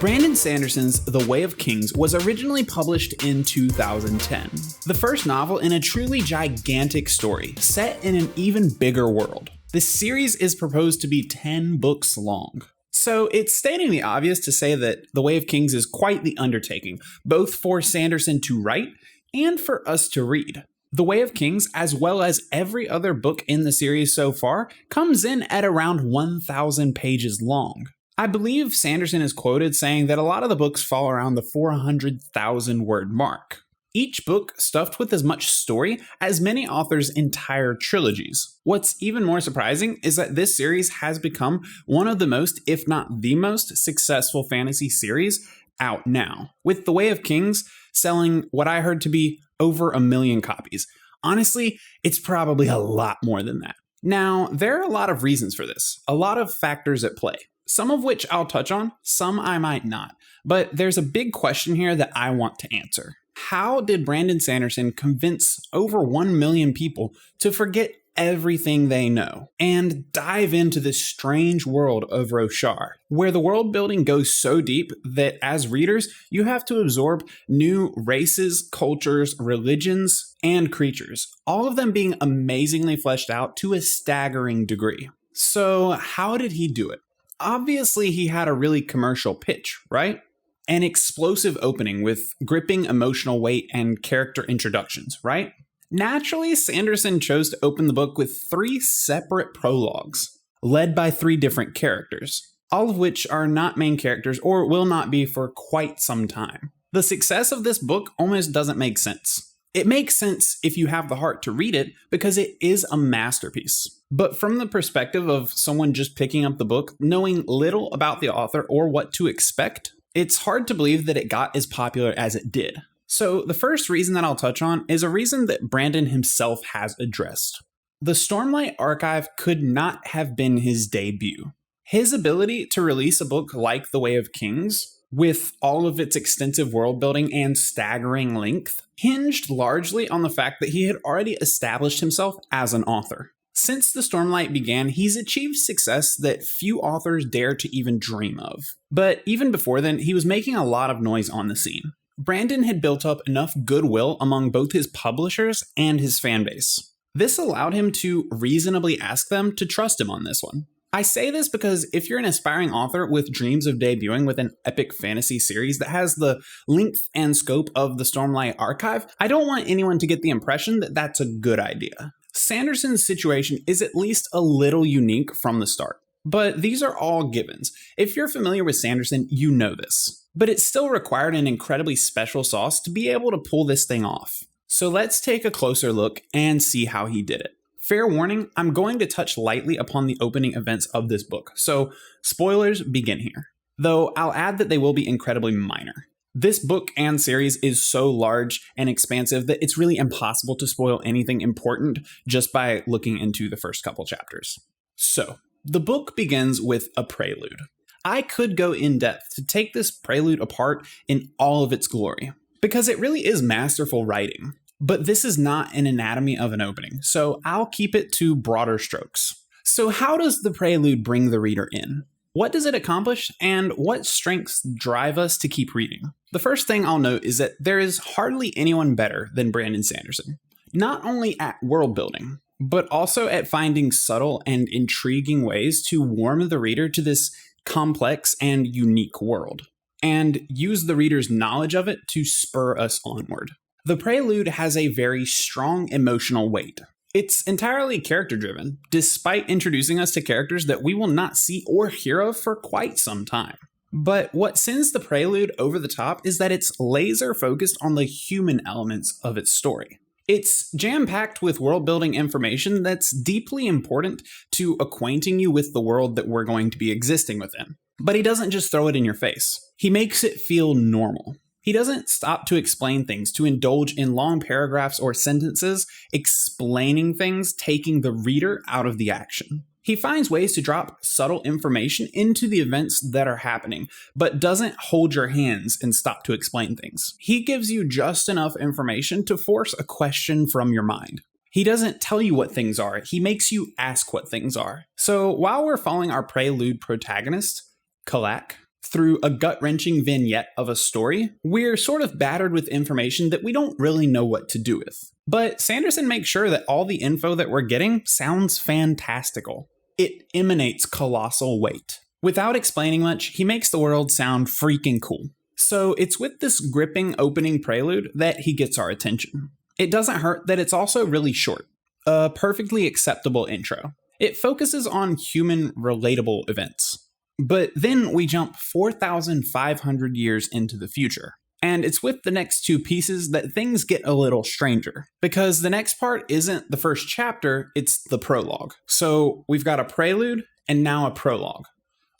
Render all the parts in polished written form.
Brandon Sanderson's The Way of Kings was originally published in 2010. The first novel in a truly gigantic story, set in an even bigger world. The series is proposed to be 10 books long. So it's stating the obvious to say that The Way of Kings is quite the undertaking, both for Sanderson to write and for us to read. The Way of Kings, as well as every other book in the series so far, comes in at around 1,000 pages long. I believe Sanderson is quoted saying that a lot of the books fall around the 400,000 word mark. Each book stuffed with as much story as many authors' entire trilogies. What's even more surprising is that this series has become one of the most, if not the most, successful fantasy series out now, with The Way of Kings selling what I heard to be over 1 million copies. Honestly, it's probably a lot more than that. Now, there are a lot of reasons for this, a lot of factors at play. Some of which I'll touch on, some I might not. But there's a big question here that I want to answer. How did Brandon Sanderson convince over 1 million people to forget everything they know and dive into this strange world of Roshar, where the world building goes so deep that as readers, you have to absorb new races, cultures, religions, and creatures, all of them being amazingly fleshed out to a staggering degree. So how did he do it? Obviously, he had a really commercial pitch, right? An explosive opening with gripping emotional weight and character introductions, right? Naturally, Sanderson chose to open the book with 3 separate prologues, led by 3 different characters, all of which are not main characters or will not be for quite some time. The success of this book almost doesn't make sense. It makes sense if you have the heart to read it because it is a masterpiece. But from the perspective of someone just picking up the book, knowing little about the author or what to expect, it's hard to believe that it got as popular as it did. So the first reason that I'll touch on is a reason that Brandon himself has addressed. The Stormlight Archive could not have been his debut. His ability to release a book like The Way of Kings, with all of its extensive world building and staggering length, hinged largely on the fact that he had already established himself as an author. Since the Stormlight began, he's achieved success that few authors dare to even dream of. But even before then, he was making a lot of noise on the scene. Brandon had built up enough goodwill among both his publishers and his fanbase. This allowed him to reasonably ask them to trust him on this one. I say this because if you're an aspiring author with dreams of debuting with an epic fantasy series that has the length and scope of the Stormlight Archive, I don't want anyone to get the impression that that's a good idea. Sanderson's situation is at least a little unique from the start. But these are all givens. If you're familiar with Sanderson, you know this. But it still required an incredibly special sauce to be able to pull this thing off. So let's take a closer look and see how he did it. Fair warning, I'm going to touch lightly upon the opening events of this book, so spoilers begin here. Though I'll add that they will be incredibly minor. This book and series is so large and expansive that it's really impossible to spoil anything important just by looking into the first couple chapters. So, the book begins with a prelude. I could go in depth to take this prelude apart in all of its glory, because it really is masterful writing. But this is not an anatomy of an opening, so I'll keep it to broader strokes. So how does the prelude bring the reader in? What does it accomplish, and what strengths drive us to keep reading? The first thing I'll note is that there is hardly anyone better than Brandon Sanderson. Not only at world building, but also at finding subtle and intriguing ways to warm the reader to this complex and unique world, and use the reader's knowledge of it to spur us onward. The prelude has a very strong emotional weight. It's entirely character-driven, despite introducing us to characters that we will not see or hear of for quite some time. But what sends the prelude over the top is that it's laser-focused on the human elements of its story. It's jam-packed with world-building information that's deeply important to acquainting you with the world that we're going to be existing within. But he doesn't just throw it in your face. He makes it feel normal. He doesn't stop to explain things, to indulge in long paragraphs or sentences, explaining things, taking the reader out of the action. He finds ways to drop subtle information into the events that are happening, but doesn't hold your hands and stop to explain things. He gives you just enough information to force a question from your mind. He doesn't tell you what things are, he makes you ask what things are. So while we're following our prelude protagonist, Kalak, Through a gut-wrenching vignette of a story, we're sort of battered with information that we don't really know what to do with. But Sanderson makes sure that all the info that we're getting sounds fantastical. It emanates colossal weight. Without explaining much, he makes the world sound freaking cool. So it's with this gripping opening prelude that he gets our attention. It doesn't hurt that it's also really short. A perfectly acceptable intro. It focuses on human relatable events. But then we jump 4,500 years into the future. And it's with the next two pieces that things get a little stranger. Because the next part isn't the first chapter, it's the prologue. So we've got a prelude and now a prologue.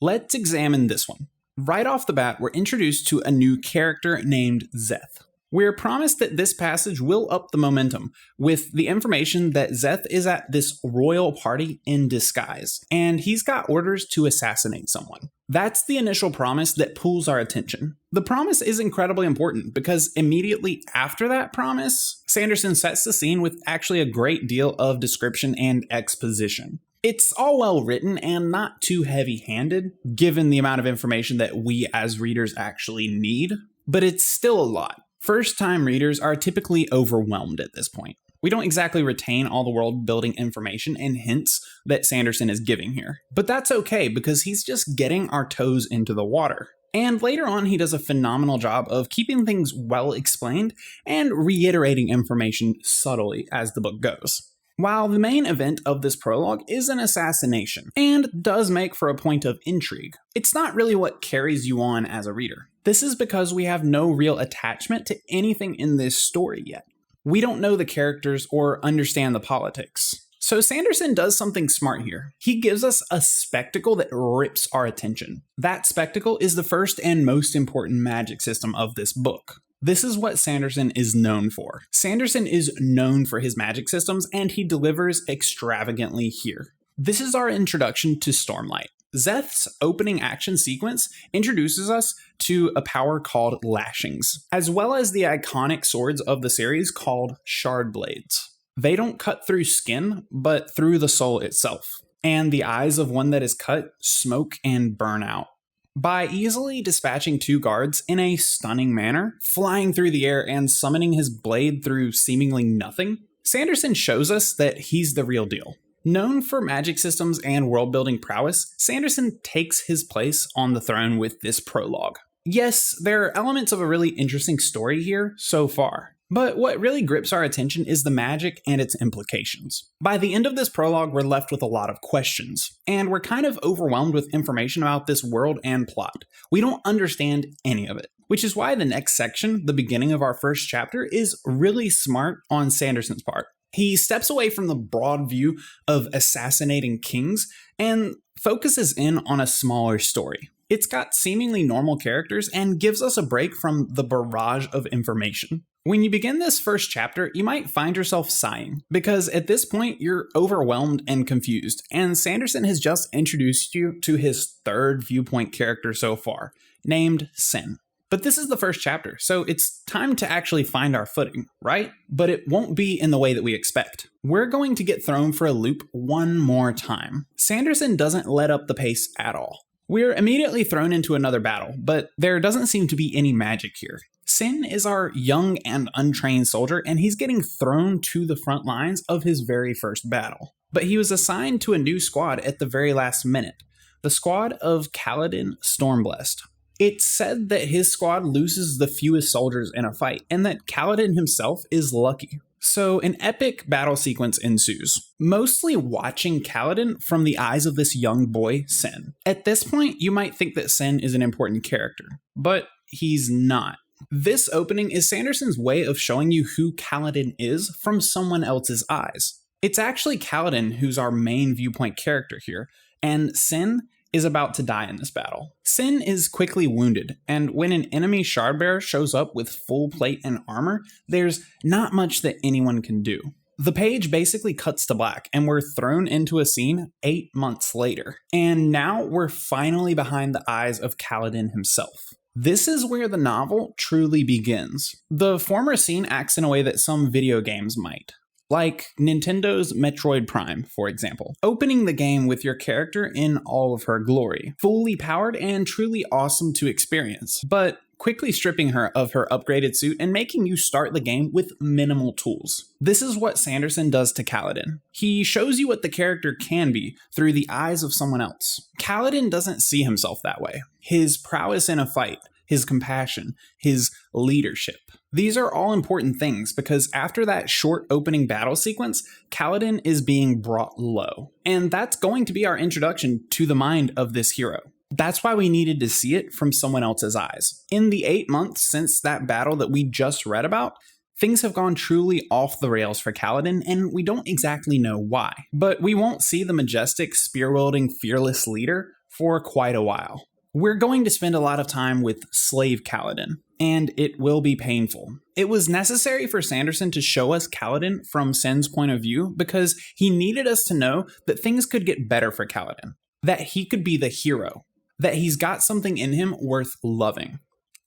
Let's examine this one. Right off the bat, we're introduced to a new character named Szeth. We're promised that this passage will up the momentum with the information that Szeth is at this royal party in disguise, and he's got orders to assassinate someone. That's the initial promise that pulls our attention. The promise is incredibly important because immediately after that promise, Sanderson sets the scene with actually a great deal of description and exposition. It's all well written and not too heavy-handed, given the amount of information that we as readers actually need, but it's still a lot. First-time readers are typically overwhelmed at this point. We don't exactly retain all the world-building information and hints that Sanderson is giving here. But that's okay, because he's just getting our toes into the water. And later on, he does a phenomenal job of keeping things well explained and reiterating information subtly as the book goes. While the main event of this prologue is an assassination, and does make for a point of intrigue, it's not really what carries you on as a reader. This is because we have no real attachment to anything in this story yet. We don't know the characters or understand the politics. So Sanderson does something smart here. He gives us a spectacle that rips our attention. That spectacle is the first and most important magic system of this book. This is what Sanderson is known for. Sanderson is known for his magic systems, and he delivers extravagantly here. This is our introduction to Stormlight. Szeth's opening action sequence introduces us to a power called Lashings, as well as the iconic swords of the series called Shard Blades. They don't cut through skin, but through the soul itself, and the eyes of one that is cut smoke and burn out. By easily dispatching two guards in a stunning manner, flying through the air and summoning his blade through seemingly nothing, Sanderson shows us that he's the real deal. Known for magic systems and world-building prowess, Sanderson takes his place on the throne with this prologue. Yes, there are elements of a really interesting story here so far, but what really grips our attention is the magic and its implications. By the end of this prologue, we're left with a lot of questions, and we're kind of overwhelmed with information about this world and plot. We don't understand any of it, which is why the next section, the beginning of our first chapter, is really smart on Sanderson's part. He steps away from the broad view of assassinating kings and focuses in on a smaller story. It's got seemingly normal characters and gives us a break from the barrage of information. When you begin this first chapter, you might find yourself sighing, because at this point you're overwhelmed and confused, and Sanderson has just introduced you to his third viewpoint character so far, named Cenn. But this is the first chapter, so it's time to actually find our footing, right? But it won't be in the way that we expect. We're going to get thrown for a loop one more time. Sanderson doesn't let up the pace at all. We're immediately thrown into another battle, but there doesn't seem to be any magic here. Cenn is our young and untrained soldier, and he's getting thrown to the front lines of his very first battle. But he was assigned to a new squad at the very last minute, the squad of Kaladin Stormblessed. It's said that his squad loses the fewest soldiers in a fight, and that Kaladin himself is lucky. So an epic battle sequence ensues, mostly watching Kaladin from the eyes of this young boy, Cenn. At this point, you might think that Cenn is an important character, but he's not. This opening is Sanderson's way of showing you who Kaladin is from someone else's eyes. It's actually Kaladin who's our main viewpoint character here, and Cenn is about to die in this battle. Cenn is quickly wounded, and when an enemy shardbearer shows up with full plate and armor, there's not much that anyone can do. The page basically cuts to black, and we're thrown into a scene 8 months later. And now we're finally behind the eyes of Kaladin himself. This is where the novel truly begins. The former scene acts in a way that some video games might. like Nintendo's Metroid Prime, for example, opening the game with your character in all of her glory, fully powered and truly awesome to experience, but quickly stripping her of her upgraded suit and making you start the game with minimal tools. This is what Sanderson does to Kaladin. He shows you what the character can be through the eyes of someone else. Kaladin doesn't see himself that way. His prowess in a fight, his compassion, his leadership. These are all important things because after that short opening battle sequence, Kaladin is being brought low. And that's going to be our introduction to the mind of this hero. That's why we needed to see it from someone else's eyes. In the 8 months since that battle that we just read about, things have gone truly off the rails for Kaladin, and we don't exactly know why. But we won't see the majestic, spear-wielding, fearless leader for quite a while. We're going to spend a lot of time with Slave Kaladin, and it will be painful. It was necessary for Sanderson to show us Kaladin from Cenn's point of view because he needed us to know that things could get better for Kaladin, that he could be the hero, that he's got something in him worth loving.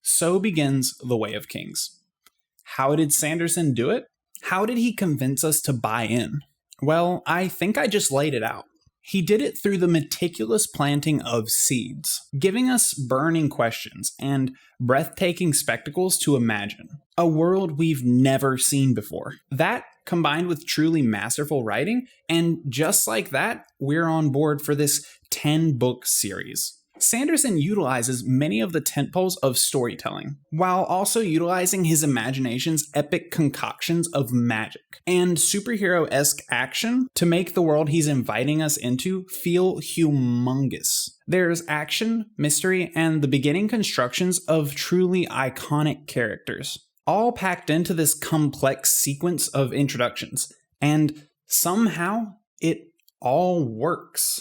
So begins The Way of Kings. How did Sanderson do it? How did he convince us to buy in? Well, I think I just laid it out. He did it through the meticulous planting of seeds, giving us burning questions and breathtaking spectacles to imagine. A world we've never seen before. That combined with truly masterful writing, and just like that, we're on board for this 10-book series. Sanderson utilizes many of the tentpoles of storytelling, while also utilizing his imagination's epic concoctions of magic and superhero-esque action to make the world he's inviting us into feel humongous. There's action, mystery, and the beginning constructions of truly iconic characters, all packed into this complex sequence of introductions, and somehow it all works.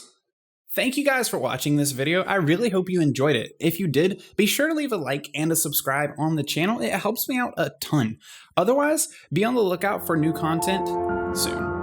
Thank you guys for watching this video. I really hope you enjoyed it. If you did, be sure to leave a like and a subscribe on the channel. It helps me out a ton. Otherwise, be on the lookout for new content soon.